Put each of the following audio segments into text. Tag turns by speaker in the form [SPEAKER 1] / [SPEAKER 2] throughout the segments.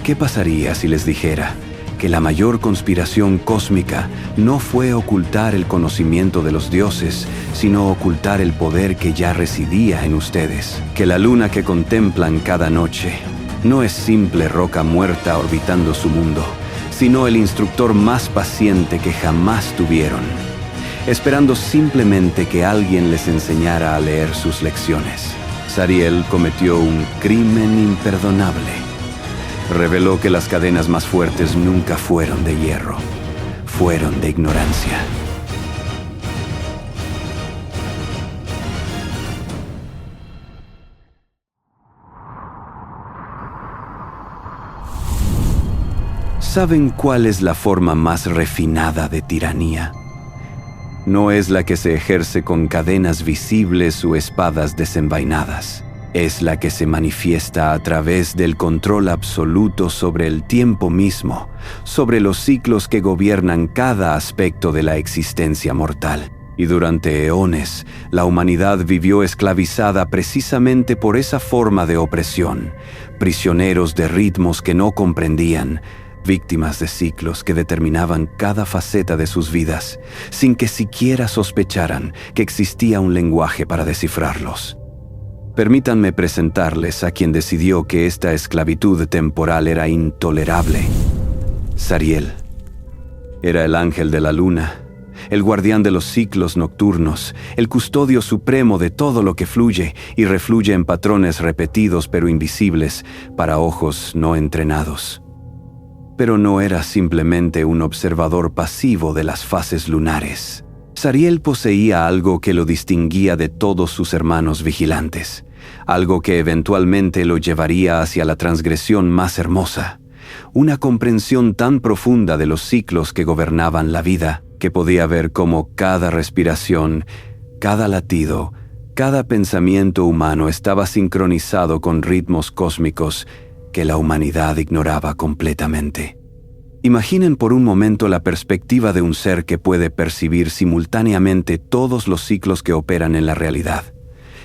[SPEAKER 1] ¿Qué pasaría si les dijera que la mayor conspiración cósmica no fue ocultar el conocimiento de los dioses, sino ocultar el poder que ya residía en ustedes? Que la luna que contemplan cada noche no es simple roca muerta orbitando su mundo, sino el instructor más paciente que jamás tuvieron, esperando simplemente que alguien les enseñara a leer sus lecciones. Zariel cometió un crimen imperdonable. Reveló que las cadenas más fuertes nunca fueron de hierro, fueron de ignorancia. ¿Saben cuál es la forma más refinada de tiranía? No es la que se ejerce con cadenas visibles o espadas desenvainadas. Es la que se manifiesta a través del control absoluto sobre el tiempo mismo, sobre los ciclos que gobiernan cada aspecto de la existencia mortal. Y durante eones, la humanidad vivió esclavizada precisamente por esa forma de opresión, prisioneros de ritmos que no comprendían, víctimas de ciclos que determinaban cada faceta de sus vidas, sin que siquiera sospecharan que existía un lenguaje para descifrarlos. Permítanme presentarles a quien decidió que esta esclavitud temporal era intolerable. Zariel. Era el ángel de la luna, el guardián de los ciclos nocturnos, el custodio supremo de todo lo que fluye y refluye en patrones repetidos pero invisibles para ojos no entrenados. Pero no era simplemente un observador pasivo de las fases lunares. Zariel poseía algo que lo distinguía de todos sus hermanos vigilantes, algo que eventualmente lo llevaría hacia la transgresión más hermosa, una comprensión tan profunda de los ciclos que gobernaban la vida, que podía ver cómo cada respiración, cada latido, cada pensamiento humano estaba sincronizado con ritmos cósmicos que la humanidad ignoraba completamente. Imaginen por un momento la perspectiva de un ser que puede percibir simultáneamente todos los ciclos que operan en la realidad.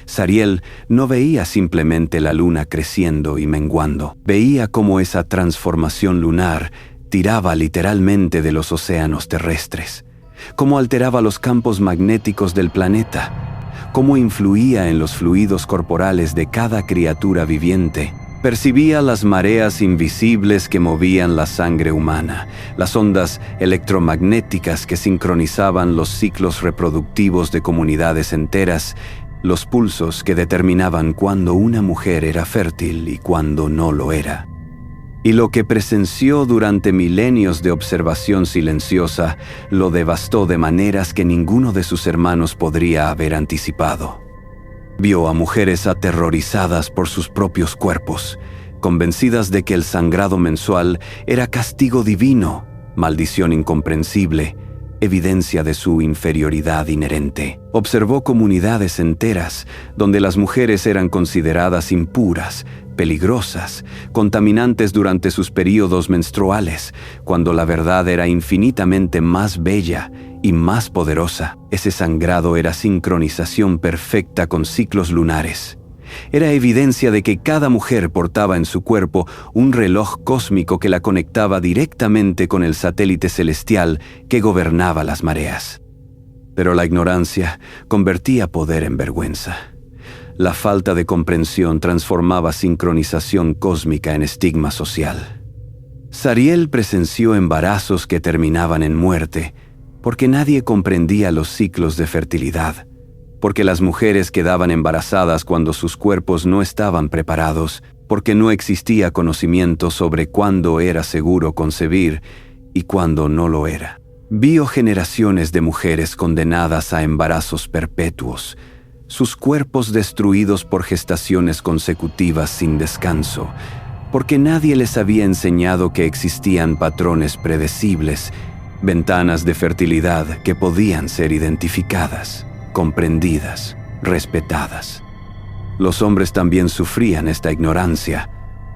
[SPEAKER 1] Zariel no veía simplemente la luna creciendo y menguando, veía cómo esa transformación lunar tiraba literalmente de los océanos terrestres, cómo alteraba los campos magnéticos del planeta, cómo influía en los fluidos corporales de cada criatura viviente. Percibía las mareas invisibles que movían la sangre humana, las ondas electromagnéticas que sincronizaban los ciclos reproductivos de comunidades enteras, los pulsos que determinaban cuándo una mujer era fértil y cuándo no lo era. Y lo que presenció durante milenios de observación silenciosa lo devastó de maneras que ninguno de sus hermanos podría haber anticipado. Vio a mujeres aterrorizadas por sus propios cuerpos, convencidas de que el sangrado mensual era castigo divino, maldición incomprensible, evidencia de su inferioridad inherente. Observó comunidades enteras donde las mujeres eran consideradas impuras, peligrosas, contaminantes durante sus períodos menstruales, cuando la verdad era infinitamente más bella y más poderosa. Ese sangrado era sincronización perfecta con ciclos lunares. Era evidencia de que cada mujer portaba en su cuerpo un reloj cósmico que la conectaba directamente con el satélite celestial que gobernaba las mareas. Pero la ignorancia convertía poder en vergüenza. La falta de comprensión transformaba sincronización cósmica en estigma social. Zariel presenció embarazos que terminaban en muerte, porque nadie comprendía los ciclos de fertilidad, porque las mujeres quedaban embarazadas cuando sus cuerpos no estaban preparados, porque no existía conocimiento sobre cuándo era seguro concebir y cuándo no lo era. Vio generaciones de mujeres condenadas a embarazos perpetuos, sus cuerpos destruidos por gestaciones consecutivas sin descanso, porque nadie les había enseñado que existían patrones predecibles, ventanas de fertilidad que podían ser identificadas, comprendidas, respetadas. Los hombres también sufrían esta ignorancia,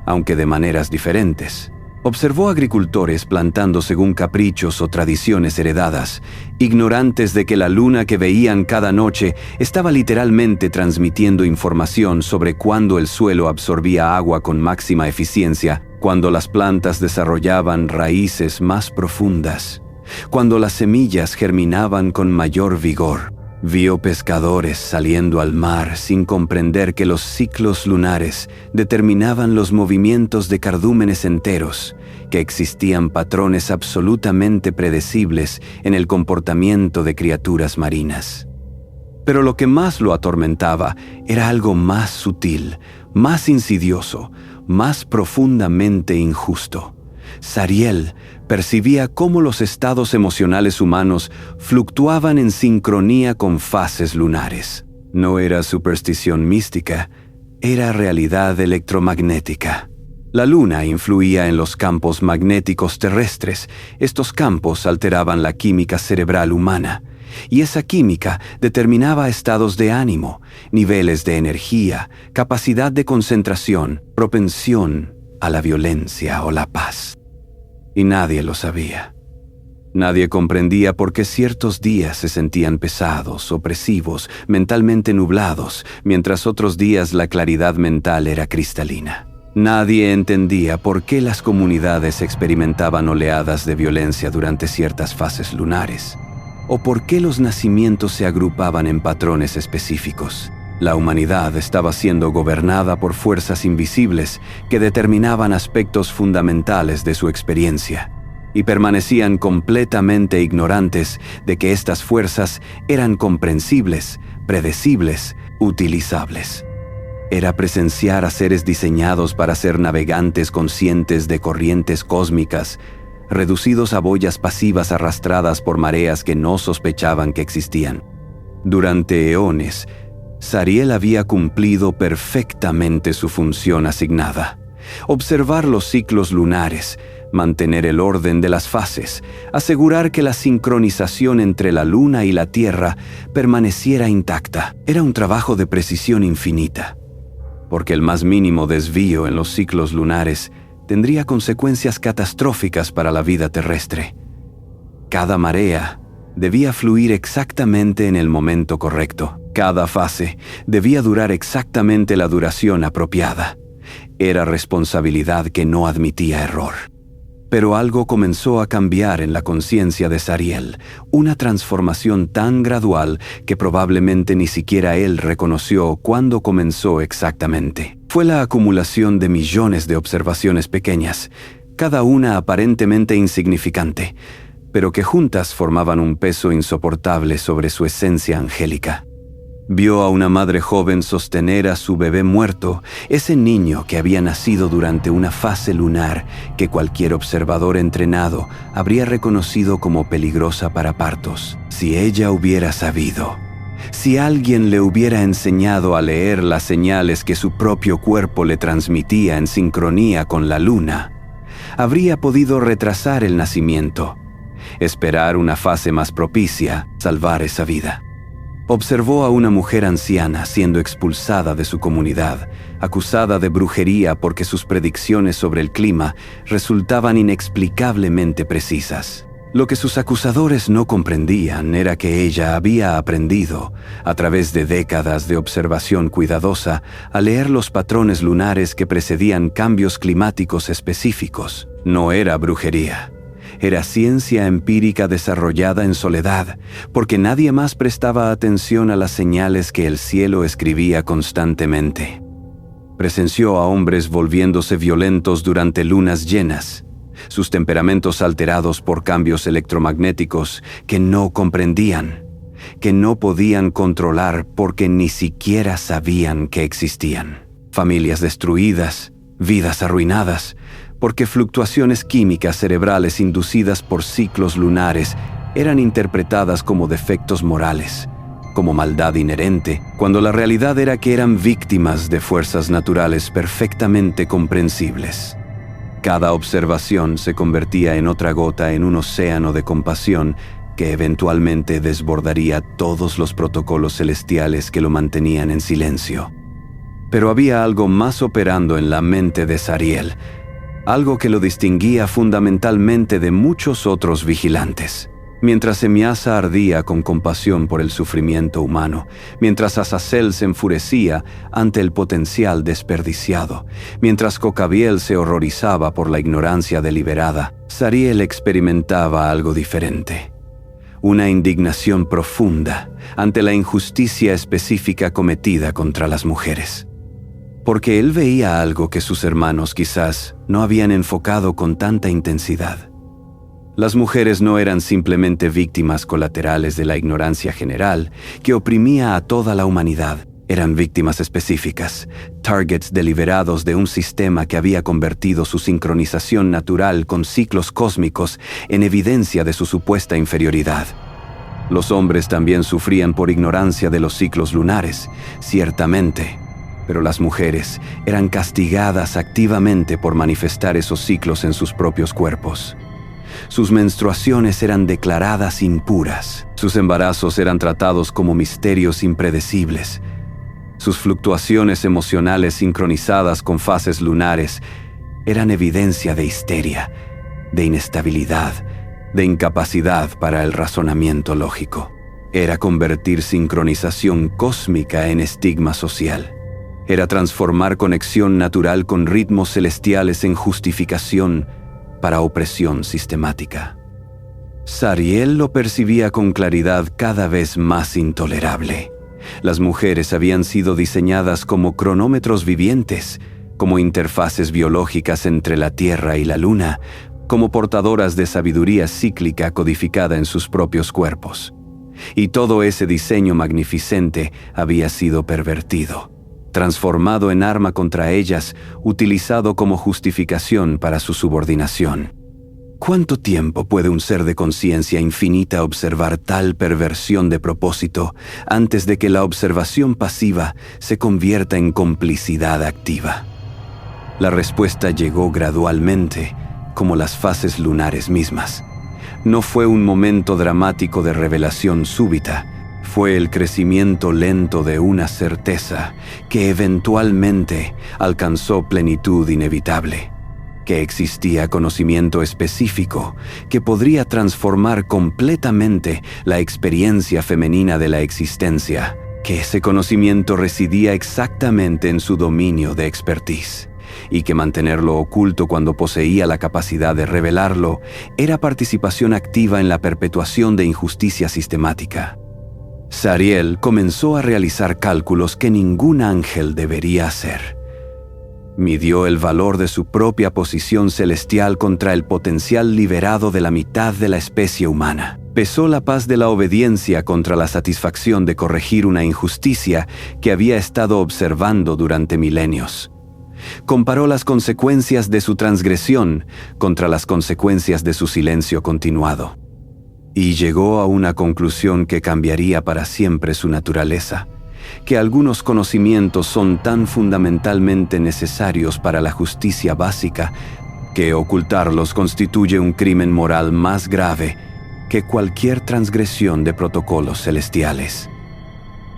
[SPEAKER 1] aunque de maneras diferentes. Observó agricultores plantando según caprichos o tradiciones heredadas, ignorantes de que la luna que veían cada noche estaba literalmente transmitiendo información sobre cuándo el suelo absorbía agua con máxima eficiencia, cuando las plantas desarrollaban raíces más profundas, cuando las semillas germinaban con mayor vigor. Vio pescadores saliendo al mar sin comprender que los ciclos lunares determinaban los movimientos de cardúmenes enteros, que existían patrones absolutamente predecibles en el comportamiento de criaturas marinas. Pero lo que más lo atormentaba era algo más sutil, más insidioso, más profundamente injusto. Sariel percibía cómo los estados emocionales humanos fluctuaban en sincronía con fases lunares. No era superstición mística, era realidad electromagnética. La luna influía en los campos magnéticos terrestres. Estos campos alteraban la química cerebral humana, y esa química determinaba estados de ánimo, niveles de energía, capacidad de concentración, propensión a la violencia o la paz. Y nadie lo sabía. Nadie comprendía por qué ciertos días se sentían pesados, opresivos, mentalmente nublados, mientras otros días la claridad mental era cristalina. Nadie entendía por qué las comunidades experimentaban oleadas de violencia durante ciertas fases lunares, o por qué los nacimientos se agrupaban en patrones específicos. La humanidad estaba siendo gobernada por fuerzas invisibles que determinaban aspectos fundamentales de su experiencia, y permanecían completamente ignorantes de que estas fuerzas eran comprensibles, predecibles, utilizables. Era presenciar a seres diseñados para ser navegantes conscientes de corrientes cósmicas, reducidos a boyas pasivas arrastradas por mareas que no sospechaban que existían. Durante eones, Sariel había cumplido perfectamente su función asignada: observar los ciclos lunares, mantener el orden de las fases, asegurar que la sincronización entre la luna y la tierra permaneciera intacta. Era un trabajo de precisión infinita, porque el más mínimo desvío en los ciclos lunares tendría consecuencias catastróficas para la vida terrestre. Cada marea debía fluir exactamente en el momento correcto. Cada fase debía durar exactamente la duración apropiada. Era responsabilidad que no admitía error. Pero algo comenzó a cambiar en la conciencia de Sariel, una transformación tan gradual que probablemente ni siquiera él reconoció cuándo comenzó exactamente. Fue la acumulación de millones de observaciones pequeñas, cada una aparentemente insignificante, pero que juntas formaban un peso insoportable sobre su esencia angélica. Vio a una madre joven sostener a su bebé muerto, ese niño que había nacido durante una fase lunar que cualquier observador entrenado habría reconocido como peligrosa para partos. Si ella hubiera sabido, si alguien le hubiera enseñado a leer las señales que su propio cuerpo le transmitía en sincronía con la luna, habría podido retrasar el nacimiento, esperar una fase más propicia, salvar esa vida. Observó a una mujer anciana siendo expulsada de su comunidad, acusada de brujería porque sus predicciones sobre el clima resultaban inexplicablemente precisas. Lo que sus acusadores no comprendían era que ella había aprendido, a través de décadas de observación cuidadosa, a leer los patrones lunares que precedían cambios climáticos específicos. No era brujería. Era ciencia empírica desarrollada en soledad, porque nadie más prestaba atención a las señales que el cielo escribía constantemente. Presenció a hombres volviéndose violentos durante lunas llenas, sus temperamentos alterados por cambios electromagnéticos que no comprendían, que no podían controlar porque ni siquiera sabían que existían. Familias destruidas, vidas arruinadas, porque fluctuaciones químicas cerebrales inducidas por ciclos lunares eran interpretadas como defectos morales, como maldad inherente, cuando la realidad era que eran víctimas de fuerzas naturales perfectamente comprensibles. Cada observación se convertía en otra gota en un océano de compasión que eventualmente desbordaría todos los protocolos celestiales que lo mantenían en silencio. Pero había algo más operando en la mente de Sariel, algo que lo distinguía fundamentalmente de muchos otros vigilantes. Mientras Emiasa ardía con compasión por el sufrimiento humano, mientras Azazel se enfurecía ante el potencial desperdiciado, mientras Cocabiel se horrorizaba por la ignorancia deliberada, Zariel experimentaba algo diferente. Una indignación profunda ante la injusticia específica cometida contra las mujeres. Porque él veía algo que sus hermanos quizás no habían enfocado con tanta intensidad. Las mujeres no eran simplemente víctimas colaterales de la ignorancia general que oprimía a toda la humanidad. Eran víctimas específicas, targets deliberados de un sistema que había convertido su sincronización natural con ciclos cósmicos en evidencia de su supuesta inferioridad. Los hombres también sufrían por ignorancia de los ciclos lunares, ciertamente, pero las mujeres eran castigadas activamente por manifestar esos ciclos en sus propios cuerpos. Sus menstruaciones eran declaradas impuras. Sus embarazos eran tratados como misterios impredecibles. Sus fluctuaciones emocionales sincronizadas con fases lunares eran evidencia de histeria, de inestabilidad, de incapacidad para el razonamiento lógico. Era convertir sincronización cósmica en estigma social. Era transformar conexión natural con ritmos celestiales en justificación para opresión sistemática. Zariel lo percibía con claridad cada vez más intolerable. Las mujeres habían sido diseñadas como cronómetros vivientes, como interfaces biológicas entre la Tierra y la Luna, como portadoras de sabiduría cíclica codificada en sus propios cuerpos. Y todo ese diseño magnificente había sido pervertido, transformado en arma contra ellas, utilizado como justificación para su subordinación. ¿Cuánto tiempo puede un ser de conciencia infinita observar tal perversión de propósito antes de que la observación pasiva se convierta en complicidad activa? La respuesta llegó gradualmente, como las fases lunares mismas. No fue un momento dramático de revelación súbita. Fue el crecimiento lento de una certeza que eventualmente alcanzó plenitud inevitable, que existía conocimiento específico que podría transformar completamente la experiencia femenina de la existencia, que ese conocimiento residía exactamente en su dominio de expertise, y que mantenerlo oculto cuando poseía la capacidad de revelarlo era participación activa en la perpetuación de injusticia sistemática. Zariel comenzó a realizar cálculos que ningún ángel debería hacer. Midió el valor de su propia posición celestial contra el potencial liberado de la mitad de la especie humana. Pesó la paz de la obediencia contra la satisfacción de corregir una injusticia que había estado observando durante milenios. Comparó las consecuencias de su transgresión contra las consecuencias de su silencio continuado. Y llegó a una conclusión que cambiaría para siempre su naturaleza, que algunos conocimientos son tan fundamentalmente necesarios para la justicia básica que ocultarlos constituye un crimen moral más grave que cualquier transgresión de protocolos celestiales.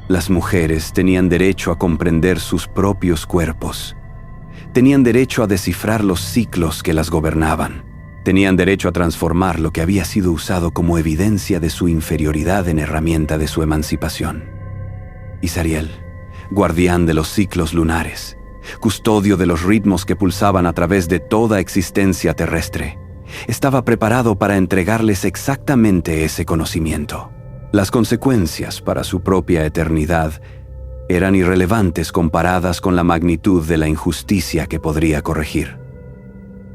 [SPEAKER 1] Las mujeres tenían derecho a comprender sus propios cuerpos. Tenían derecho a descifrar los ciclos que las gobernaban. Tenían derecho a transformar lo que había sido usado como evidencia de su inferioridad en herramienta de su emancipación. Y Zariel, guardián de los ciclos lunares, custodio de los ritmos que pulsaban a través de toda existencia terrestre, estaba preparado para entregarles exactamente ese conocimiento. Las consecuencias para su propia eternidad eran irrelevantes comparadas con la magnitud de la injusticia que podría corregir.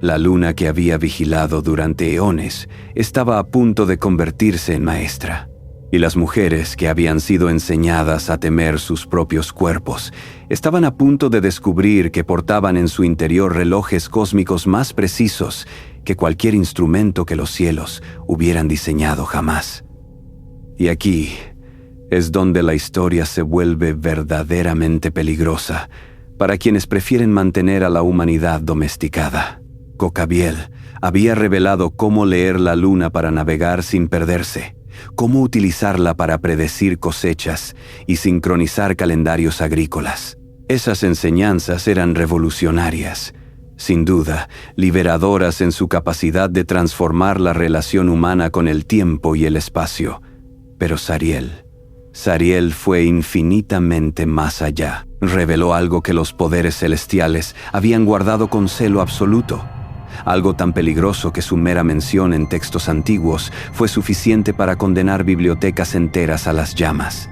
[SPEAKER 1] La luna que había vigilado durante eones estaba a punto de convertirse en maestra, y las mujeres que habían sido enseñadas a temer sus propios cuerpos estaban a punto de descubrir que portaban en su interior relojes cósmicos más precisos que cualquier instrumento que los cielos hubieran diseñado jamás. Y aquí es donde la historia se vuelve verdaderamente peligrosa para quienes prefieren mantener a la humanidad domesticada. Cocabiel había revelado cómo leer la luna para navegar sin perderse, cómo utilizarla para predecir cosechas y sincronizar calendarios agrícolas. Esas enseñanzas eran revolucionarias. sin duda, liberadoras en su capacidad de transformar la relación humana con el tiempo y el espacio. Pero Sariel fue infinitamente más allá. Reveló algo que los poderes celestiales habían guardado con celo absoluto. Algo tan peligroso que su mera mención en textos antiguos fue suficiente para condenar bibliotecas enteras a las llamas.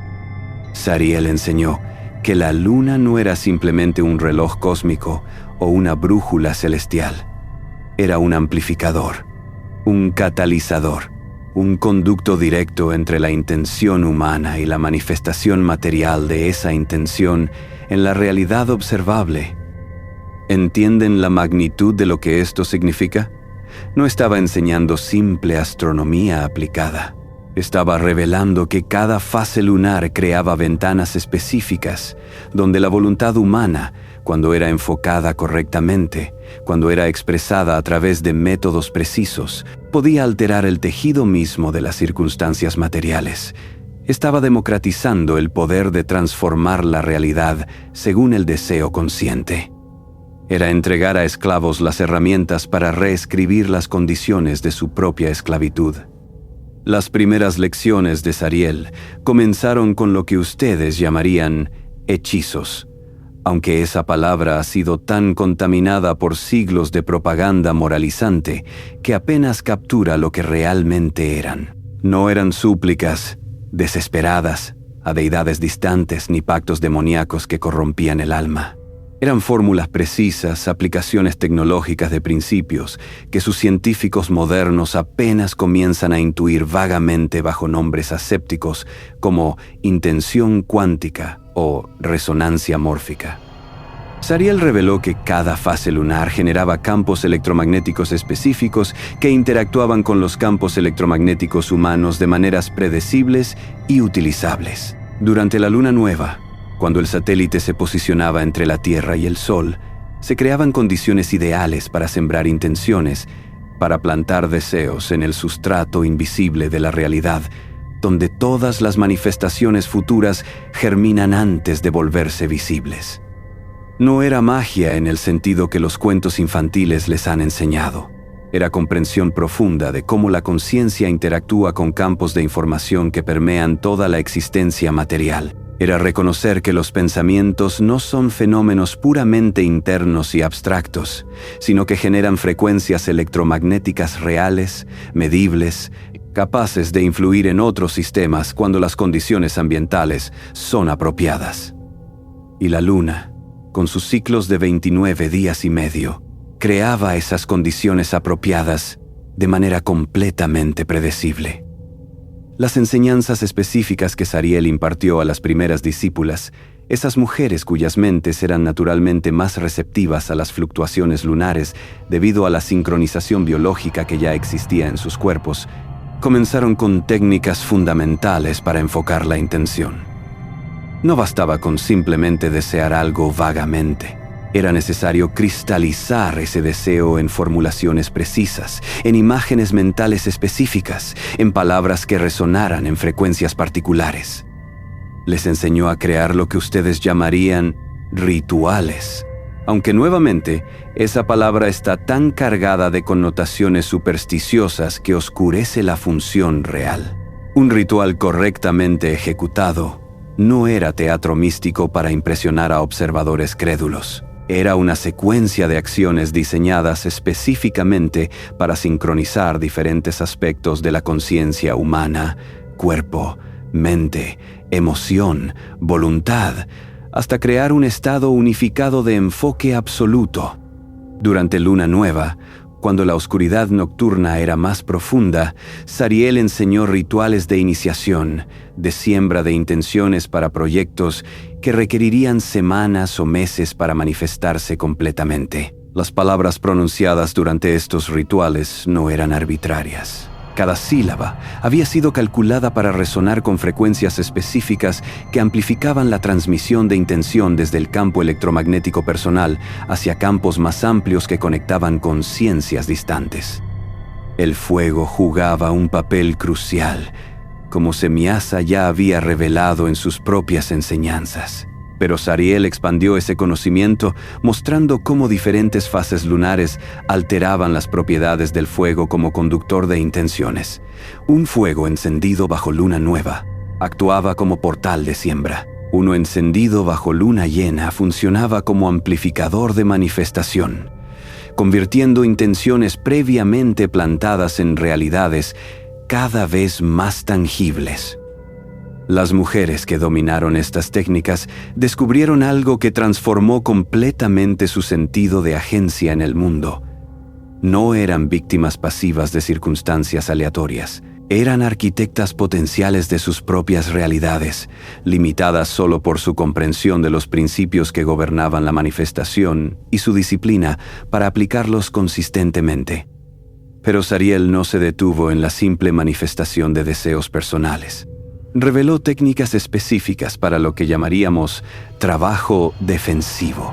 [SPEAKER 1] Sariel enseñó que la luna no era simplemente un reloj cósmico o una brújula celestial. Era un amplificador, un catalizador, un conducto directo entre la intención humana y la manifestación material de esa intención en la realidad observable. ¿Entienden la magnitud de lo que esto significa? No estaba enseñando simple astronomía aplicada. Estaba revelando que cada fase lunar creaba ventanas específicas, donde la voluntad humana, cuando era enfocada correctamente, cuando era expresada a través de métodos precisos, podía alterar el tejido mismo de las circunstancias materiales. Estaba democratizando el poder de transformar la realidad según el deseo consciente. Era entregar a esclavos las herramientas para reescribir las condiciones de su propia esclavitud. Las primeras lecciones de Sariel comenzaron con lo que ustedes llamarían hechizos, aunque esa palabra ha sido tan contaminada por siglos de propaganda moralizante que apenas captura lo que realmente eran. No eran súplicas desesperadas a deidades distantes ni pactos demoníacos que corrompían el alma. Eran fórmulas precisas, aplicaciones tecnológicas de principios que sus científicos modernos apenas comienzan a intuir vagamente bajo nombres asépticos como intención cuántica o resonancia mórfica. Sariel reveló que cada fase lunar generaba campos electromagnéticos específicos que interactuaban con los campos electromagnéticos humanos de maneras predecibles y utilizables. Durante la luna nueva, cuando el satélite se posicionaba entre la Tierra y el Sol, se creaban condiciones ideales para sembrar intenciones, para plantar deseos en el sustrato invisible de la realidad, donde todas las manifestaciones futuras germinan antes de volverse visibles. No era magia en el sentido que los cuentos infantiles les han enseñado. Era comprensión profunda de cómo la conciencia interactúa con campos de información que permean toda la existencia material. Era reconocer que los pensamientos no son fenómenos puramente internos y abstractos, sino que generan frecuencias electromagnéticas reales, medibles, capaces de influir en otros sistemas cuando las condiciones ambientales son apropiadas. Y la luna, con sus ciclos de 29 días y medio, creaba esas condiciones apropiadas de manera completamente predecible. Las enseñanzas específicas que Sariel impartió a las primeras discípulas, esas mujeres cuyas mentes eran naturalmente más receptivas a las fluctuaciones lunares debido a la sincronización biológica que ya existía en sus cuerpos, comenzaron con técnicas fundamentales para enfocar la intención. No bastaba con simplemente desear algo vagamente. Era necesario cristalizar ese deseo en formulaciones precisas, en imágenes mentales específicas, en palabras que resonaran en frecuencias particulares. Les enseñó a crear lo que ustedes llamarían rituales, aunque nuevamente esa palabra está tan cargada de connotaciones supersticiosas que oscurece la función real. Un ritual correctamente ejecutado no era teatro místico para impresionar a observadores crédulos. Era una secuencia de acciones diseñadas específicamente para sincronizar diferentes aspectos de la conciencia humana, cuerpo, mente, emoción, voluntad, hasta crear un estado unificado de enfoque absoluto. Durante luna nueva, cuando la oscuridad nocturna era más profunda, Sariel enseñó rituales de iniciación, de siembra de intenciones para proyectos que requerirían semanas o meses para manifestarse completamente. Las palabras pronunciadas durante estos rituales no eran arbitrarias. Cada sílaba había sido calculada para resonar con frecuencias específicas que amplificaban la transmisión de intención desde el campo electromagnético personal hacia campos más amplios que conectaban conciencias distantes. El fuego jugaba un papel crucial, como Semíasa ya había revelado en sus propias enseñanzas. Pero Sariel expandió ese conocimiento mostrando cómo diferentes fases lunares alteraban las propiedades del fuego como conductor de intenciones. Un fuego encendido bajo luna nueva actuaba como portal de siembra. Uno encendido bajo luna llena funcionaba como amplificador de manifestación, convirtiendo intenciones previamente plantadas en realidades cada vez más tangibles. Las mujeres que dominaron estas técnicas descubrieron algo que transformó completamente su sentido de agencia en el mundo. No eran víctimas pasivas de circunstancias aleatorias. Eran arquitectas potenciales de sus propias realidades, limitadas solo por su comprensión de los principios que gobernaban la manifestación y su disciplina para aplicarlos consistentemente. Pero Sariel no se detuvo en la simple manifestación de deseos personales. Reveló técnicas específicas para lo que llamaríamos trabajo defensivo.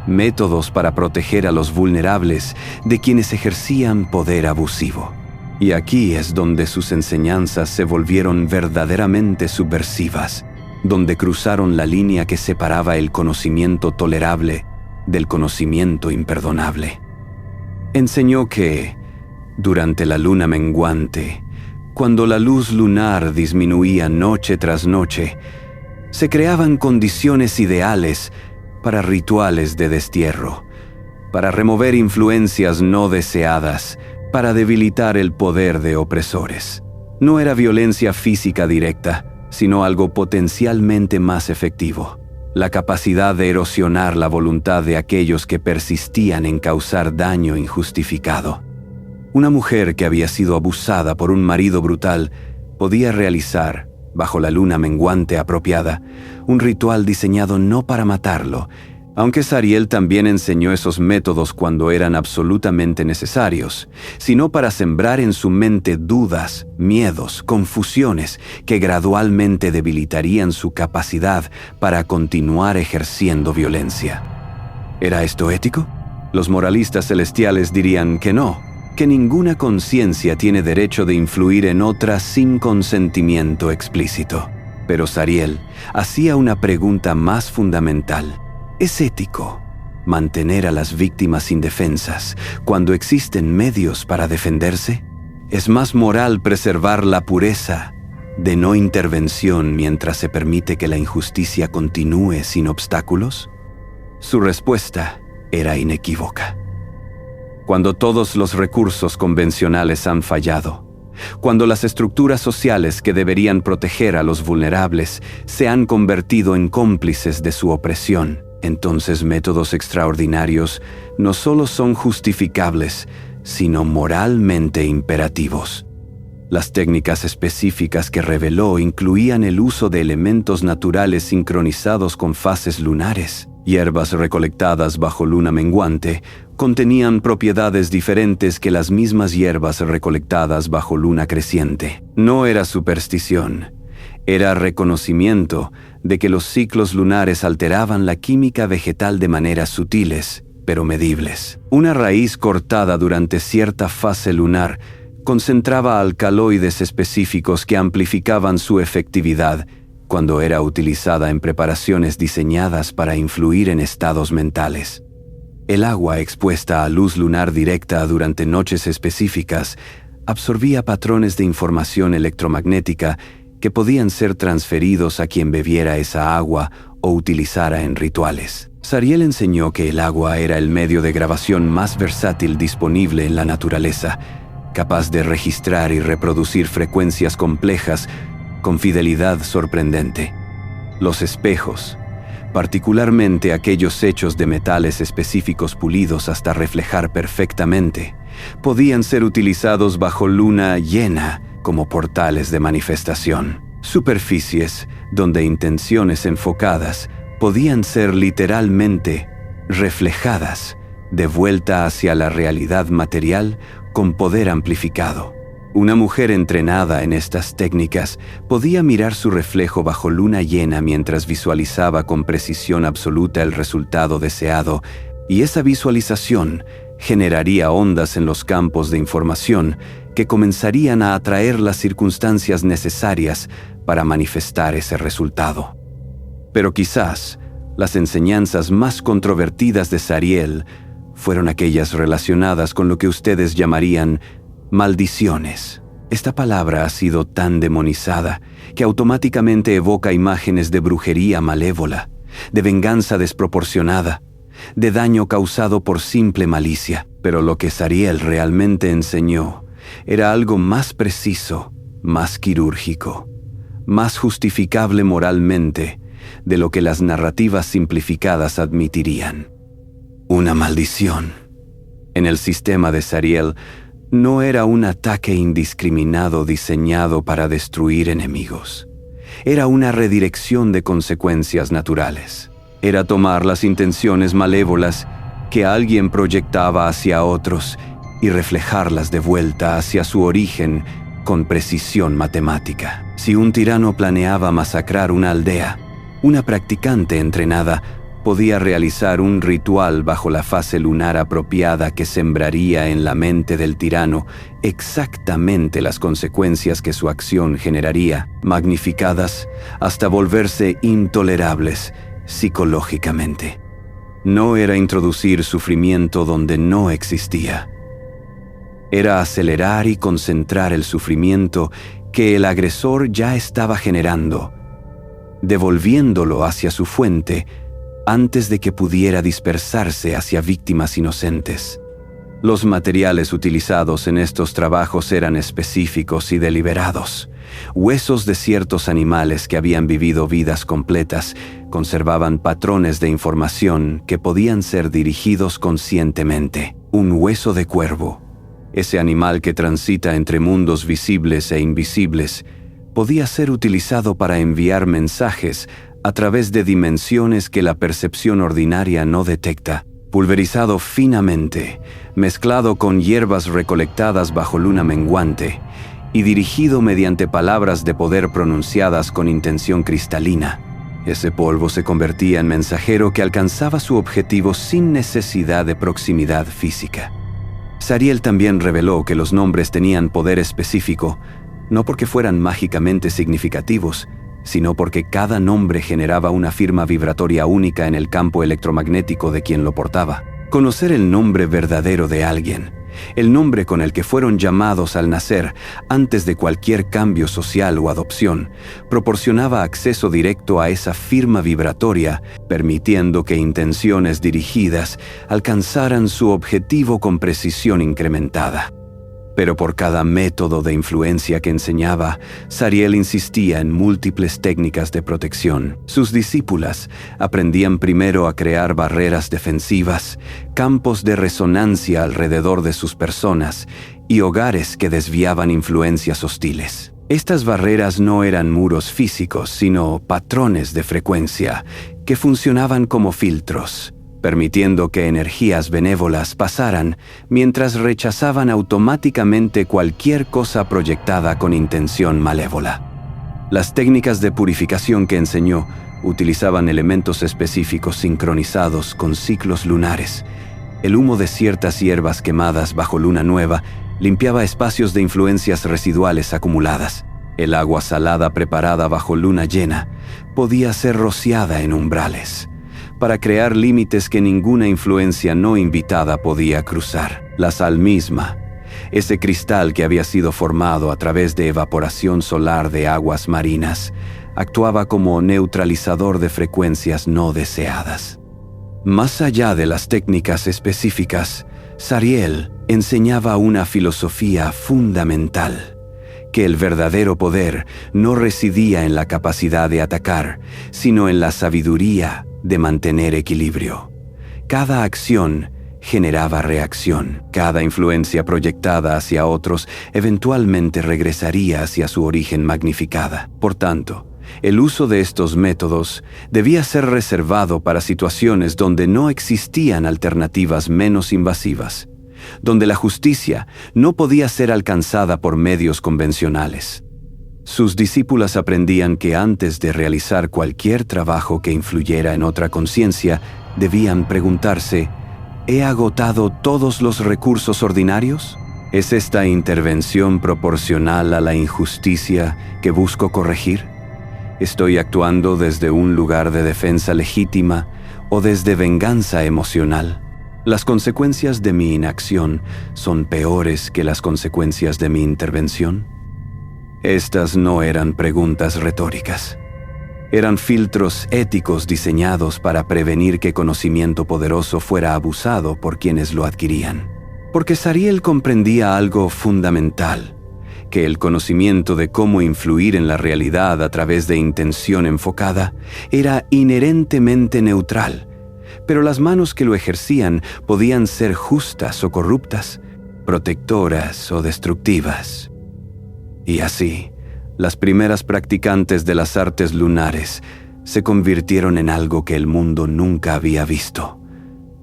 [SPEAKER 1] Métodos para proteger a los vulnerables de quienes ejercían poder abusivo. Y aquí es donde sus enseñanzas se volvieron verdaderamente subversivas, donde cruzaron la línea que separaba el conocimiento tolerable del conocimiento imperdonable. Enseñó que, durante la luna menguante, cuando la luz lunar disminuía noche tras noche, se creaban condiciones ideales para rituales de destierro, para remover influencias no deseadas, para debilitar el poder de opresores. No era violencia física directa, sino algo potencialmente más efectivo: la capacidad de erosionar la voluntad de aquellos que persistían en causar daño injustificado. Una mujer que había sido abusada por un marido brutal podía realizar, bajo la luna menguante apropiada, un ritual diseñado no para matarlo, aunque Sariel también enseñó esos métodos cuando eran absolutamente necesarios, sino para sembrar en su mente dudas, miedos, confusiones que gradualmente debilitarían su capacidad para continuar ejerciendo violencia. ¿Era esto ético? Los moralistas celestiales dirían que no, que ninguna conciencia tiene derecho de influir en otra sin consentimiento explícito. Pero Sariel hacía una pregunta más fundamental. ¿Es ético mantener a las víctimas indefensas cuando existen medios para defenderse? ¿Es más moral preservar la pureza de no intervención mientras se permite que la injusticia continúe sin obstáculos? Su respuesta era inequívoca. Cuando todos los recursos convencionales han fallado, cuando las estructuras sociales que deberían proteger a los vulnerables se han convertido en cómplices de su opresión, entonces métodos extraordinarios no solo son justificables, sino moralmente imperativos. Las técnicas específicas que reveló incluían el uso de elementos naturales sincronizados con fases lunares. Hierbas recolectadas bajo luna menguante contenían propiedades diferentes que las mismas hierbas recolectadas bajo luna creciente. No era superstición, era reconocimiento de que los ciclos lunares alteraban la química vegetal de maneras sutiles, pero medibles. Una raíz cortada durante cierta fase lunar concentraba alcaloides específicos que amplificaban su efectividad cuando era utilizada en preparaciones diseñadas para influir en estados mentales. El agua expuesta a luz lunar directa durante noches específicas absorbía patrones de información electromagnética que podían ser transferidos a quien bebiera esa agua o utilizara en rituales. Sariel enseñó que el agua era el medio de grabación más versátil disponible en la naturaleza, capaz de registrar y reproducir frecuencias complejas con fidelidad sorprendente. Los espejos, particularmente aquellos hechos de metales específicos pulidos hasta reflejar perfectamente, podían ser utilizados bajo luna llena como portales de manifestación. Superficies donde intenciones enfocadas podían ser literalmente reflejadas de vuelta hacia la realidad material con poder amplificado. Una mujer entrenada en estas técnicas podía mirar su reflejo bajo luna llena mientras visualizaba con precisión absoluta el resultado deseado, y esa visualización generaría ondas en los campos de información que comenzarían a atraer las circunstancias necesarias para manifestar ese resultado. Pero quizás, Las enseñanzas más controvertidas de Sariel fueron aquellas relacionadas con lo que ustedes llamarían maldiciones. Esta palabra ha sido tan demonizada que automáticamente evoca imágenes de brujería malévola, de venganza desproporcionada, de daño causado por simple malicia. Pero lo que Sariel realmente enseñó era algo más preciso, más quirúrgico, más justificable moralmente de lo que las narrativas simplificadas admitirían. Una maldición. En el sistema de Sariel, no era un ataque indiscriminado diseñado para destruir enemigos. Era una redirección de consecuencias naturales. Era tomar las intenciones malévolas que alguien proyectaba hacia otros y reflejarlas de vuelta hacia su origen con precisión matemática. Si un tirano planeaba masacrar una aldea, una practicante entrenada podía realizar un ritual bajo la fase lunar apropiada que sembraría en la mente del tirano exactamente las consecuencias que su acción generaría, magnificadas hasta volverse intolerables psicológicamente. No era introducir sufrimiento donde no existía. Era acelerar y concentrar el sufrimiento que el agresor ya estaba generando, devolviéndolo hacia su fuente antes de que pudiera dispersarse hacia víctimas inocentes. Los materiales utilizados en estos trabajos eran específicos y deliberados. Huesos de ciertos animales que habían vivido vidas completas conservaban patrones de información que podían ser dirigidos conscientemente. Un hueso de cuervo, ese animal que transita entre mundos visibles e invisibles, podía ser utilizado para enviar mensajes a través de dimensiones que la percepción ordinaria no detecta. Pulverizado finamente, mezclado con hierbas recolectadas bajo luna menguante y dirigido mediante palabras de poder pronunciadas con intención cristalina, ese polvo se convertía en mensajero que alcanzaba su objetivo sin necesidad de proximidad física. Sariel también reveló que los nombres tenían poder específico, no porque fueran mágicamente significativos, sino porque cada nombre generaba una firma vibratoria única en el campo electromagnético de quien lo portaba. Conocer el nombre verdadero de alguien, el nombre con el que fueron llamados al nacer, antes de cualquier cambio social o adopción, proporcionaba acceso directo a esa firma vibratoria, permitiendo que intenciones dirigidas alcanzaran su objetivo con precisión incrementada. Pero por cada método de influencia que enseñaba, Sariel insistía en múltiples técnicas de protección. Sus discípulas aprendían primero a crear barreras defensivas, campos de resonancia alrededor de sus personas y hogares que desviaban influencias hostiles. Estas barreras no eran muros físicos, sino patrones de frecuencia que funcionaban como filtros, permitiendo que energías benévolas pasaran mientras rechazaban automáticamente cualquier cosa proyectada con intención malévola. Las técnicas de purificación que enseñó utilizaban elementos específicos sincronizados con ciclos lunares. El humo de ciertas hierbas quemadas bajo luna nueva limpiaba espacios de influencias residuales acumuladas. El agua salada preparada bajo luna llena podía ser rociada en umbrales, para crear límites que ninguna influencia no invitada podía cruzar. La sal misma, ese cristal que había sido formado a través de evaporación solar de aguas marinas, actuaba como neutralizador de frecuencias no deseadas. Más allá de las técnicas específicas, Sariel enseñaba una filosofía fundamental, que el verdadero poder no residía en la capacidad de atacar, sino en la sabiduría de mantener equilibrio. Cada acción generaba reacción. Cada influencia proyectada hacia otros eventualmente regresaría hacia su origen magnificada. Por tanto, el uso de estos métodos debía ser reservado para situaciones donde no existían alternativas menos invasivas, donde la justicia no podía ser alcanzada por medios convencionales. Sus discípulas aprendían que antes de realizar cualquier trabajo que influyera en otra conciencia, debían preguntarse: ¿he agotado todos los recursos ordinarios? ¿Es esta intervención proporcional a la injusticia que busco corregir? ¿Estoy actuando desde un lugar de defensa legítima o desde venganza emocional? Las consecuencias de mi inacción son peores que las consecuencias de mi intervención. Estas no eran preguntas retóricas. Eran filtros éticos diseñados para prevenir que conocimiento poderoso fuera abusado por quienes lo adquirían. Porque Zariel comprendía algo fundamental, que el conocimiento de cómo influir en la realidad a través de intención enfocada era inherentemente neutral, pero las manos que lo ejercían podían ser justas o corruptas, protectoras o destructivas. Y así, las primeras practicantes de las artes lunares se convirtieron en algo que el mundo nunca había visto.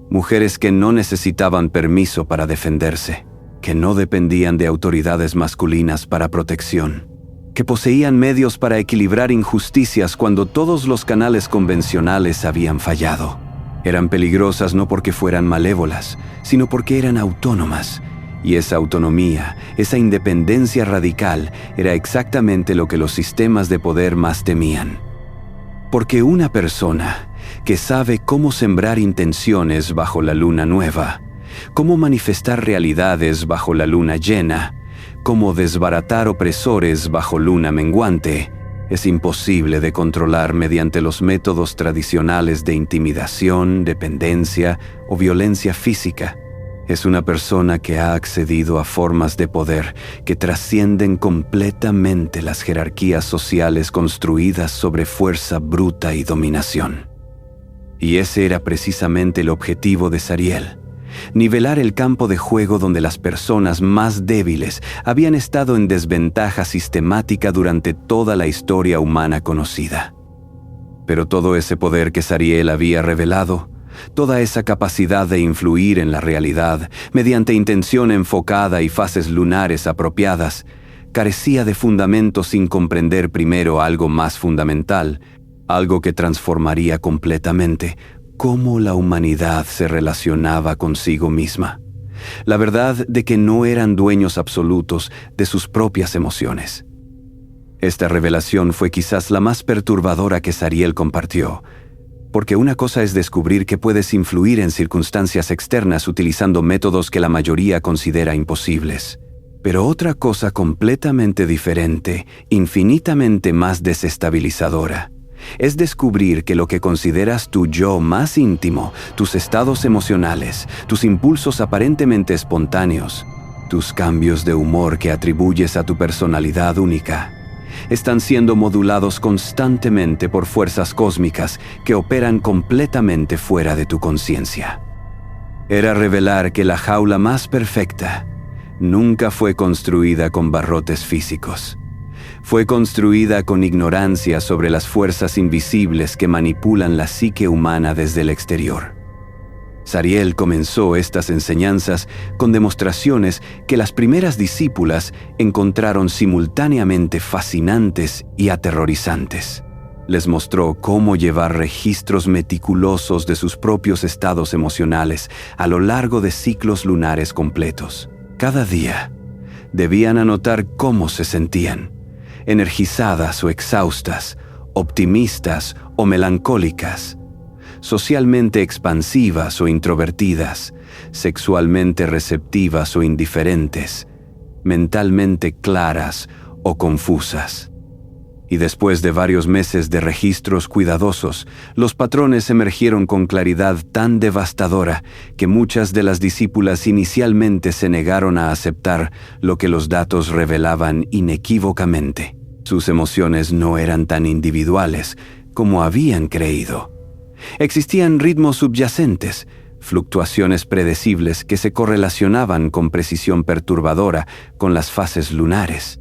[SPEAKER 1] Mujeres que no necesitaban permiso para defenderse, que no dependían de autoridades masculinas para protección, que poseían medios para equilibrar injusticias cuando todos los canales convencionales habían fallado. Eran peligrosas no porque fueran malévolas, sino porque eran autónomas. Y esa autonomía, esa independencia radical, era exactamente lo que los sistemas de poder más temían. Porque una persona que sabe cómo sembrar intenciones bajo la luna nueva, cómo manifestar realidades bajo la luna llena, cómo desbaratar opresores bajo luna menguante, es imposible de controlar mediante los métodos tradicionales de intimidación, dependencia o violencia física. Es una persona que ha accedido a formas de poder que trascienden completamente las jerarquías sociales construidas sobre fuerza bruta y dominación. Y ese era precisamente el objetivo de Zariel: nivelar el campo de juego donde las personas más débiles habían estado en desventaja sistemática durante toda la historia humana conocida. Pero todo ese poder que Zariel había revelado, toda esa capacidad de influir en la realidad mediante intención enfocada y fases lunares apropiadas, carecía de fundamento sin comprender primero algo más fundamental, algo que transformaría completamente cómo la humanidad se relacionaba consigo misma. La verdad de que no eran dueños absolutos de sus propias emociones. Esta revelación fue quizás la más perturbadora que Zariel compartió, porque una cosa es descubrir que puedes influir en circunstancias externas utilizando métodos que la mayoría considera imposibles. Pero otra cosa completamente diferente, infinitamente más desestabilizadora, es descubrir que lo que consideras tu yo más íntimo, tus estados emocionales, tus impulsos aparentemente espontáneos, tus cambios de humor que atribuyes a tu personalidad única, están siendo modulados constantemente por fuerzas cósmicas que operan completamente fuera de tu conciencia. Era revelar que la jaula más perfecta nunca fue construida con barrotes físicos. Fue construida con ignorancia sobre las fuerzas invisibles que manipulan la psique humana desde el exterior. Zariel comenzó estas enseñanzas con demostraciones que las primeras discípulas encontraron simultáneamente fascinantes y aterrorizantes. Les mostró cómo llevar registros meticulosos de sus propios estados emocionales a lo largo de ciclos lunares completos. Cada día, debían anotar cómo se sentían, energizadas o exhaustas, optimistas o melancólicas, socialmente expansivas o introvertidas, sexualmente receptivas o indiferentes, mentalmente claras o confusas. Y después de varios meses de registros cuidadosos, los patrones emergieron con claridad tan devastadora que muchas de las discípulas inicialmente se negaron a aceptar lo que los datos revelaban inequívocamente. Sus emociones no eran tan individuales como habían creído. Existían ritmos subyacentes, fluctuaciones predecibles que se correlacionaban con precisión perturbadora con las fases lunares.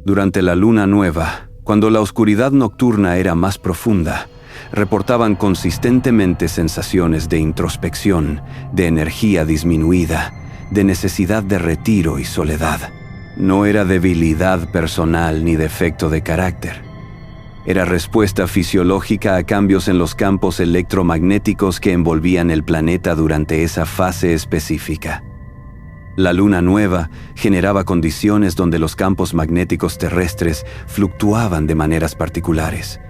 [SPEAKER 1] Durante la luna nueva, cuando la oscuridad nocturna era más profunda, reportaban consistentemente sensaciones de introspección, de energía disminuida, de necesidad de retiro y soledad. No era debilidad personal ni defecto de carácter. Era respuesta fisiológica a cambios en los campos electromagnéticos que envolvían el planeta durante esa fase específica. La luna nueva generaba condiciones donde los campos magnéticos terrestres fluctuaban de maneras particulares,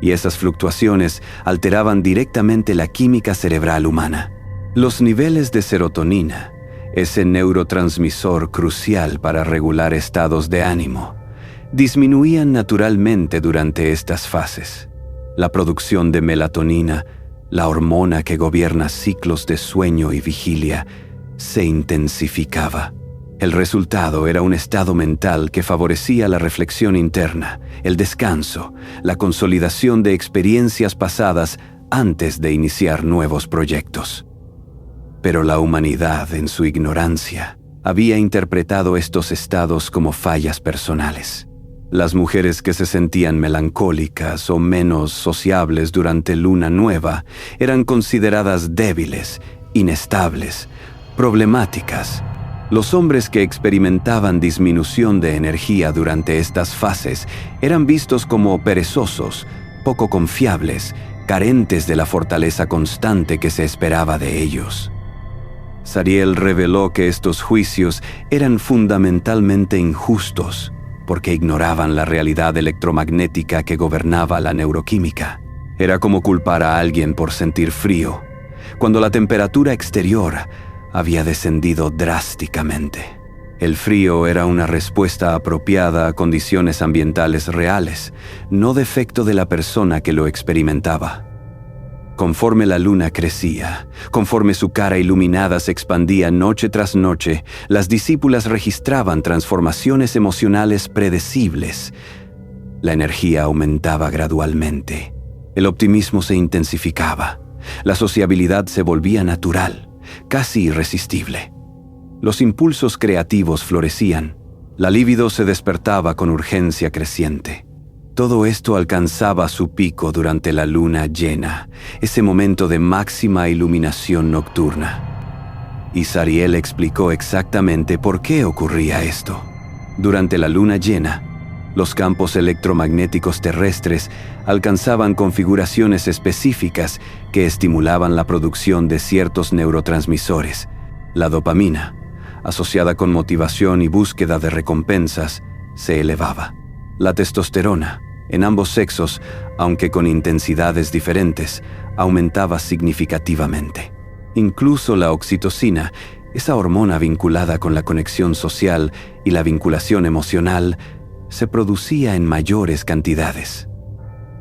[SPEAKER 1] y esas fluctuaciones alteraban directamente la química cerebral humana. Los niveles de serotonina, ese neurotransmisor crucial para regular estados de ánimo, disminuían naturalmente durante estas fases. La producción de melatonina, la hormona que gobierna ciclos de sueño y vigilia, se intensificaba. El resultado era un estado mental que favorecía la reflexión interna, el descanso, la consolidación de experiencias pasadas antes de iniciar nuevos proyectos. Pero la humanidad, en su ignorancia, había interpretado estos estados como fallas personales. Las mujeres que se sentían melancólicas o menos sociables durante luna nueva eran consideradas débiles, inestables, problemáticas. Los hombres que experimentaban disminución de energía durante estas fases eran vistos como perezosos, poco confiables, carentes de la fortaleza constante que se esperaba de ellos. Sariel reveló que estos juicios eran fundamentalmente injustos, porque ignoraban la realidad electromagnética que gobernaba la neuroquímica. Era como culpar a alguien por sentir frío, cuando la temperatura exterior había descendido drásticamente. El frío era una respuesta apropiada a condiciones ambientales reales, no defecto de la persona que lo experimentaba. Conforme la luna crecía, conforme su cara iluminada se expandía noche tras noche, las discípulas registraban transformaciones emocionales predecibles. La energía aumentaba gradualmente. El optimismo se intensificaba. La sociabilidad se volvía natural, casi irresistible. Los impulsos creativos florecían. La libido se despertaba con urgencia creciente. Todo esto alcanzaba su pico durante la luna llena, ese momento de máxima iluminación nocturna. Y Sariel explicó exactamente por qué ocurría esto. Durante la luna llena, los campos electromagnéticos terrestres alcanzaban configuraciones específicas que estimulaban la producción de ciertos neurotransmisores. La dopamina, asociada con motivación y búsqueda de recompensas, se elevaba. La testosterona, en ambos sexos, aunque con intensidades diferentes, aumentaba significativamente. Incluso la oxitocina, esa hormona vinculada con la conexión social y la vinculación emocional, se producía en mayores cantidades.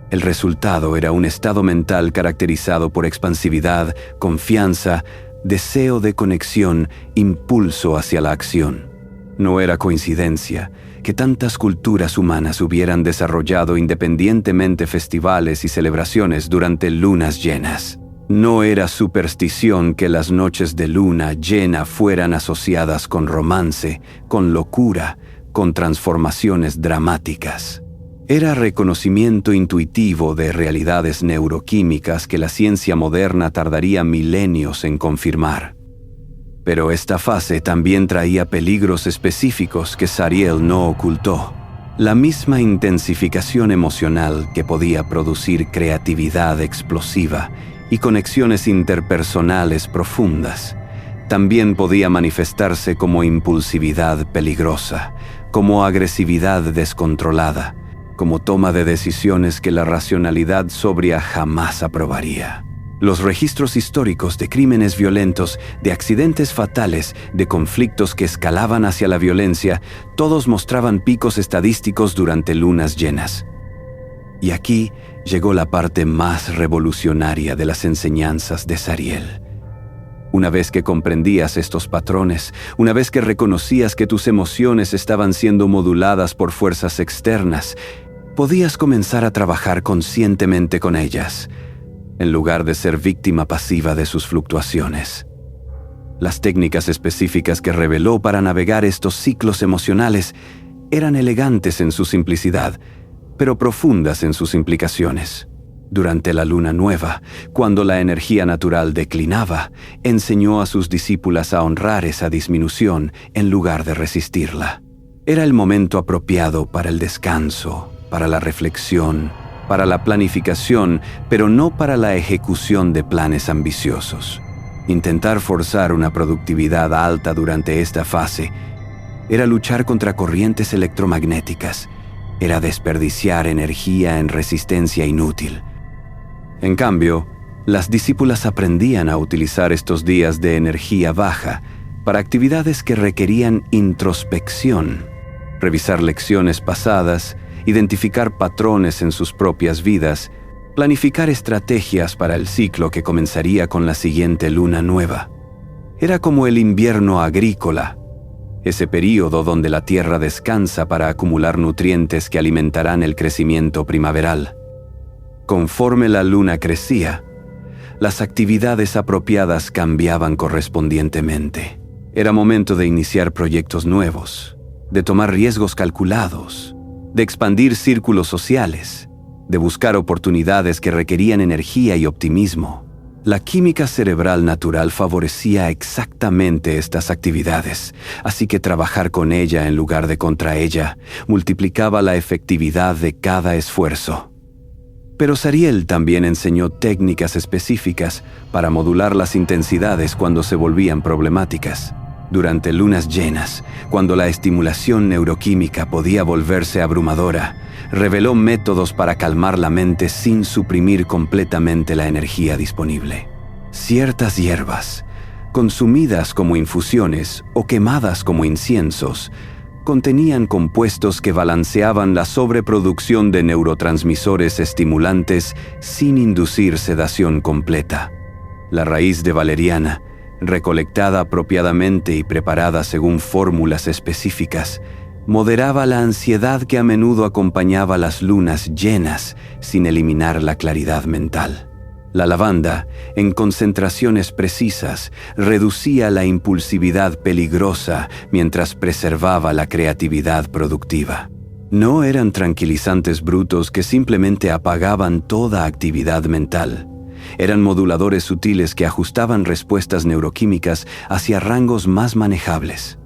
[SPEAKER 1] El resultado era un estado mental caracterizado por expansividad, confianza, deseo de conexión, impulso hacia la acción. No era coincidencia que tantas culturas humanas hubieran desarrollado independientemente festivales y celebraciones durante lunas llenas. No era superstición que las noches de luna llena fueran asociadas con romance, con locura, con transformaciones dramáticas. Era reconocimiento intuitivo de realidades neuroquímicas que la ciencia moderna tardaría milenios en confirmar. Pero esta fase también traía peligros específicos que Sariel no ocultó. La misma intensificación emocional que podía producir creatividad explosiva y conexiones interpersonales profundas, también podía manifestarse como impulsividad peligrosa, como agresividad descontrolada, como toma de decisiones que la racionalidad sobria jamás aprobaría. Los registros históricos de crímenes violentos, de accidentes fatales, de conflictos que escalaban hacia la violencia, todos mostraban picos estadísticos durante lunas llenas. Y aquí llegó la parte más revolucionaria de las enseñanzas de Sariel. Una vez que comprendías estos patrones, una vez que reconocías que tus emociones estaban siendo moduladas por fuerzas externas, podías comenzar a trabajar conscientemente con ellas, en lugar de ser víctima pasiva de sus fluctuaciones. Las técnicas específicas que reveló para navegar estos ciclos emocionales eran elegantes en su simplicidad, pero profundas en sus implicaciones. Durante la luna nueva, cuando la energía natural declinaba, enseñó a sus discípulas a honrar esa disminución en lugar de resistirla. Era el momento apropiado para el descanso, para la reflexión, para la planificación, pero no para la ejecución de planes ambiciosos. Intentar forzar una productividad alta durante esta fase era luchar contra corrientes electromagnéticas, era desperdiciar energía en resistencia inútil. En cambio, las discípulas aprendían a utilizar estos días de energía baja para actividades que requerían introspección, revisar lecciones pasadas, identificar patrones en sus propias vidas, planificar estrategias para el ciclo que comenzaría con la siguiente luna nueva. Era como el invierno agrícola, ese período donde la tierra descansa para acumular nutrientes que alimentarán el crecimiento primaveral. Conforme la luna crecía, las actividades apropiadas cambiaban correspondientemente. Era momento de iniciar proyectos nuevos, de tomar riesgos calculados, de expandir círculos sociales, de buscar oportunidades que requerían energía y optimismo. La química cerebral natural favorecía exactamente estas actividades, así que trabajar con ella en lugar de contra ella multiplicaba la efectividad de cada esfuerzo. Pero Sariel también enseñó técnicas específicas para modular las intensidades cuando se volvían problemáticas. Durante lunas llenas, cuando la estimulación neuroquímica podía volverse abrumadora, reveló métodos para calmar la mente sin suprimir completamente la energía disponible. Ciertas hierbas, consumidas como infusiones o quemadas como inciensos, contenían compuestos que balanceaban la sobreproducción de neurotransmisores estimulantes sin inducir sedación completa. La raíz de valeriana, recolectada apropiadamente y preparada según fórmulas específicas, moderaba la ansiedad que a menudo acompañaba las lunas llenas sin eliminar la claridad mental. La lavanda, en concentraciones precisas, reducía la impulsividad peligrosa mientras preservaba la creatividad productiva. No eran tranquilizantes brutos que simplemente apagaban toda actividad mental. Eran moduladores sutiles que ajustaban respuestas neuroquímicas hacia rangos más manejables.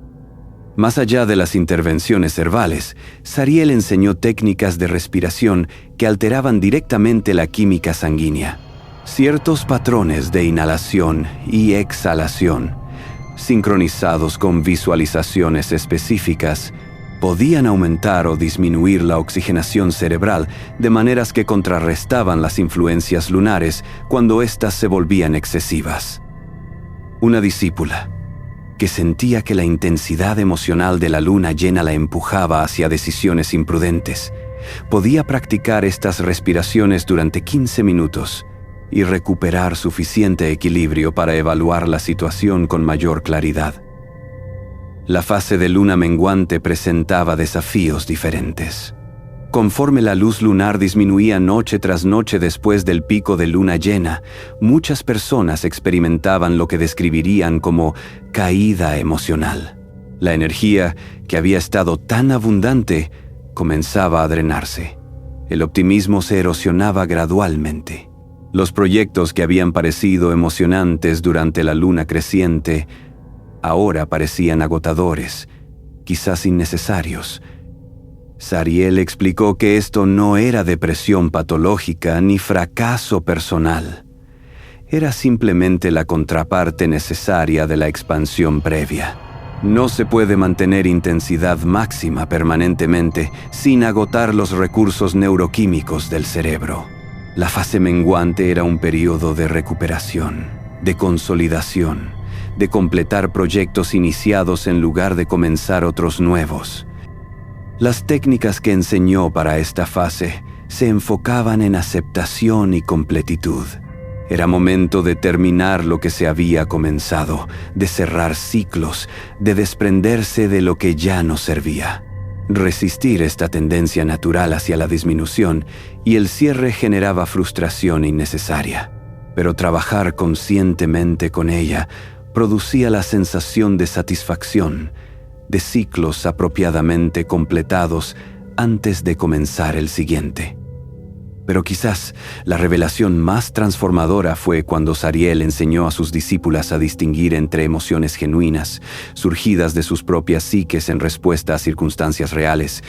[SPEAKER 1] Más allá de las intervenciones herbales, Sariel enseñó técnicas de respiración que alteraban directamente la química sanguínea. Ciertos patrones de inhalación y exhalación, sincronizados con visualizaciones específicas, podían aumentar o disminuir la oxigenación cerebral de maneras que contrarrestaban las influencias lunares cuando éstas se volvían excesivas. Una discípula, que sentía que la intensidad emocional de la luna llena la empujaba hacia decisiones imprudentes, podía practicar estas respiraciones durante 15 minutos y recuperar suficiente equilibrio para evaluar la situación con mayor claridad. La fase de luna menguante presentaba desafíos diferentes. Conforme la luz lunar disminuía noche tras noche después del pico de luna llena, muchas personas experimentaban lo que describirían como caída emocional. La energía, que había estado tan abundante, comenzaba a drenarse. El optimismo se erosionaba gradualmente. Los proyectos que habían parecido emocionantes durante la luna creciente ahora parecían agotadores, quizás innecesarios. Sariel explicó que esto no era depresión patológica ni fracaso personal. Era simplemente la contraparte necesaria de la expansión previa. No se puede mantener intensidad máxima permanentemente sin agotar los recursos neuroquímicos del cerebro. La fase menguante era un periodo de recuperación, de consolidación, de completar proyectos iniciados en lugar de comenzar otros nuevos. Las técnicas que enseñó para esta fase se enfocaban en aceptación y completitud. Era momento de terminar lo que se había comenzado, de cerrar ciclos, de desprenderse de lo que ya no servía. Resistir esta tendencia natural hacia la disminución y el cierre generaba frustración innecesaria, pero trabajar conscientemente con ella producía la sensación de satisfacción, de ciclos apropiadamente completados antes de comenzar el siguiente. Pero quizás la revelación más transformadora fue cuando Sariel enseñó a sus discípulas a distinguir entre emociones genuinas, surgidas de sus propias psiques en respuesta a circunstancias reales,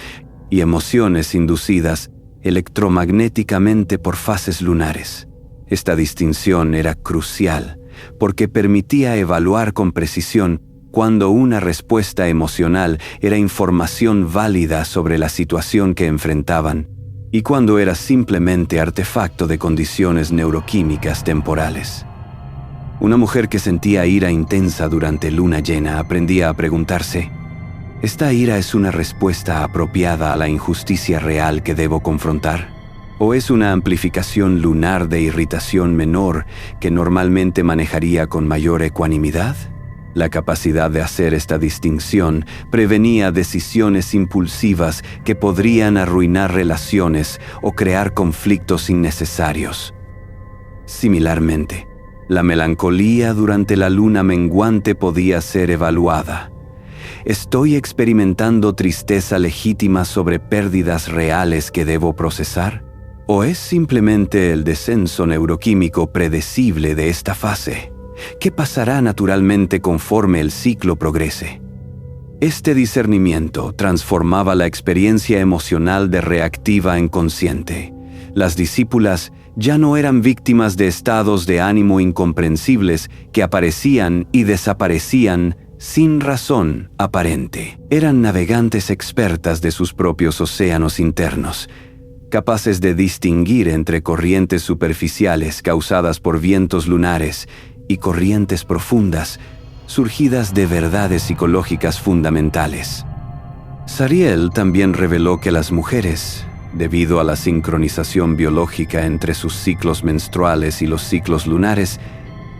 [SPEAKER 1] y emociones inducidas electromagnéticamente por fases lunares. Esta distinción era crucial, porque permitía evaluar con precisión cuando una respuesta emocional era información válida sobre la situación que enfrentaban y cuando era simplemente artefacto de condiciones neuroquímicas temporales. Una mujer que sentía ira intensa durante luna llena aprendía a preguntarse: ¿esta ira es una respuesta apropiada a la injusticia real que debo confrontar? ¿O es una amplificación lunar de irritación menor que normalmente manejaría con mayor ecuanimidad? La capacidad de hacer esta distinción prevenía decisiones impulsivas que podrían arruinar relaciones o crear conflictos innecesarios. Similarmente, la melancolía durante la luna menguante podía ser evaluada. ¿Estoy experimentando tristeza legítima sobre pérdidas reales que debo procesar? ¿O es simplemente el descenso neuroquímico predecible de esta fase, que pasará naturalmente conforme el ciclo progrese? Este discernimiento transformaba la experiencia emocional de reactiva en consciente. Las discípulas ya no eran víctimas de estados de ánimo incomprensibles que aparecían y desaparecían sin razón aparente. Eran navegantes expertas de sus propios océanos internos, capaces de distinguir entre corrientes superficiales causadas por vientos lunares y corrientes profundas, surgidas de verdades psicológicas fundamentales. Sariel también reveló que las mujeres, debido a la sincronización biológica entre sus ciclos menstruales y los ciclos lunares,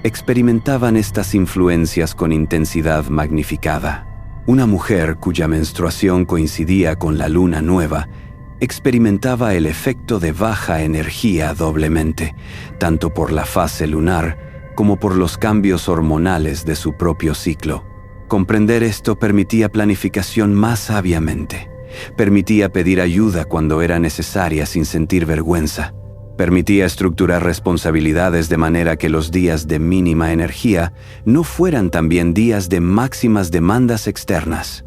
[SPEAKER 1] experimentaban estas influencias con intensidad magnificada. Una mujer cuya menstruación coincidía con la luna nueva experimentaba el efecto de baja energía doblemente, tanto por la fase lunar como por los cambios hormonales de su propio ciclo. Comprender esto permitía planificación más sabiamente. Permitía pedir ayuda cuando era necesaria sin sentir vergüenza. Permitía estructurar responsabilidades de manera que los días de mínima energía no fueran también días de máximas demandas externas.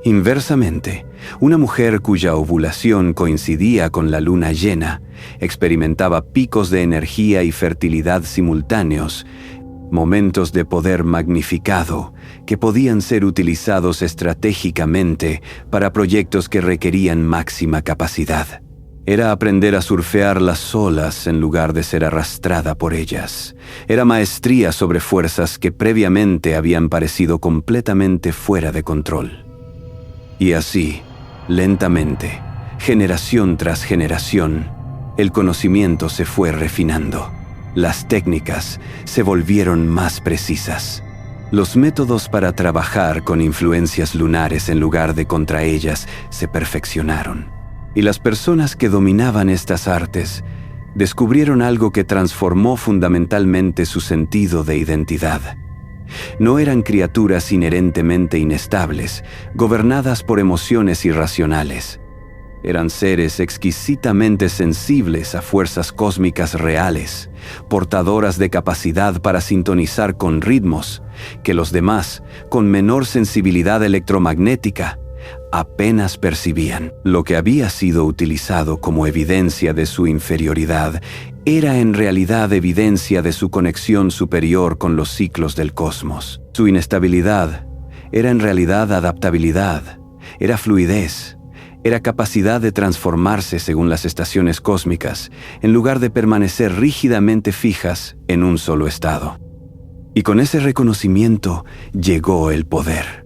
[SPEAKER 1] Inversamente, una mujer cuya ovulación coincidía con la luna llena experimentaba picos de energía y fertilidad simultáneos, momentos de poder magnificado que podían ser utilizados estratégicamente para proyectos que requerían máxima capacidad. Era aprender a surfear las olas en lugar de ser arrastrada por ellas. Era maestría sobre fuerzas que previamente habían parecido completamente fuera de control. Y así, lentamente, generación tras generación, el conocimiento se fue refinando. Las técnicas se volvieron más precisas. Los métodos para trabajar con influencias lunares en lugar de contra ellas se perfeccionaron. Y las personas que dominaban estas artes descubrieron algo que transformó fundamentalmente su sentido de identidad. No eran criaturas inherentemente inestables, gobernadas por emociones irracionales. Eran seres exquisitamente sensibles a fuerzas cósmicas reales, portadoras de capacidad para sintonizar con ritmos que los demás, con menor sensibilidad electromagnética, apenas percibían. Lo que había sido utilizado como evidencia de su inferioridad era en realidad evidencia de su conexión superior con los ciclos del cosmos. Su inestabilidad era en realidad adaptabilidad, era fluidez, era capacidad de transformarse según las estaciones cósmicas, en lugar de permanecer rígidamente fijas en un solo estado. Y con ese reconocimiento llegó el poder.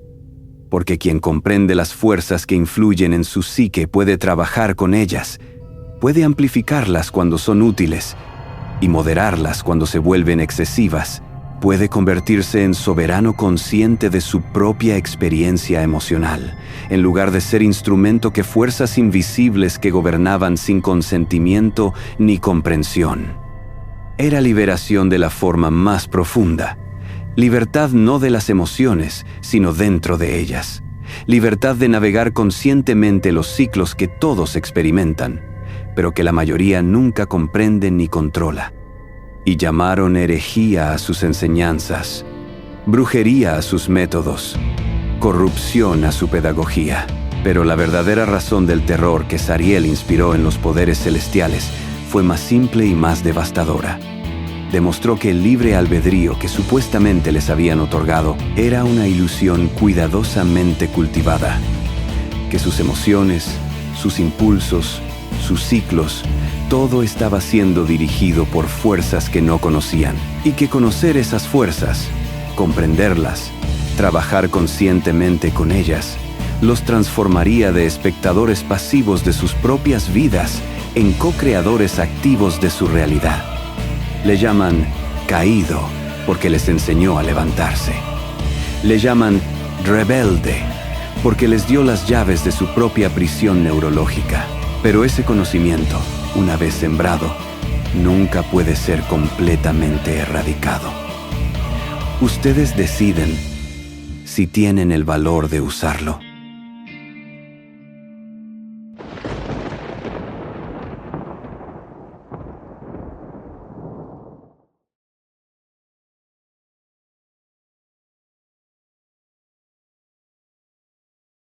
[SPEAKER 1] Porque quien comprende las fuerzas que influyen en su psique puede trabajar con ellas, puede amplificarlas cuando son útiles y moderarlas cuando se vuelven excesivas, puede convertirse en soberano consciente de su propia experiencia emocional, en lugar de ser instrumento que fuerzas invisibles que gobernaban sin consentimiento ni comprensión. Era liberación de la forma más profunda. Libertad no de las emociones, sino dentro de ellas. Libertad de navegar conscientemente los ciclos que todos experimentan, pero que la mayoría nunca comprende ni controla. Y llamaron herejía a sus enseñanzas, brujería a sus métodos, corrupción a su pedagogía. Pero la verdadera razón del terror que Sariel inspiró en los poderes celestiales fue más simple y más devastadora. demostró que el libre albedrío que supuestamente les habían otorgado era una ilusión cuidadosamente cultivada, que sus emociones, sus impulsos, sus ciclos, todo estaba siendo dirigido por fuerzas que no conocían, y que conocer esas fuerzas, comprenderlas, trabajar conscientemente con ellas, los transformaría de espectadores pasivos de sus propias vidas en co-creadores activos de su realidad. Le llaman caído porque les enseñó a levantarse. Le llaman rebelde porque les dio las llaves de su propia prisión neurológica. Pero ese conocimiento, una vez sembrado, nunca puede ser completamente erradicado. Ustedes deciden si tienen el valor de usarlo.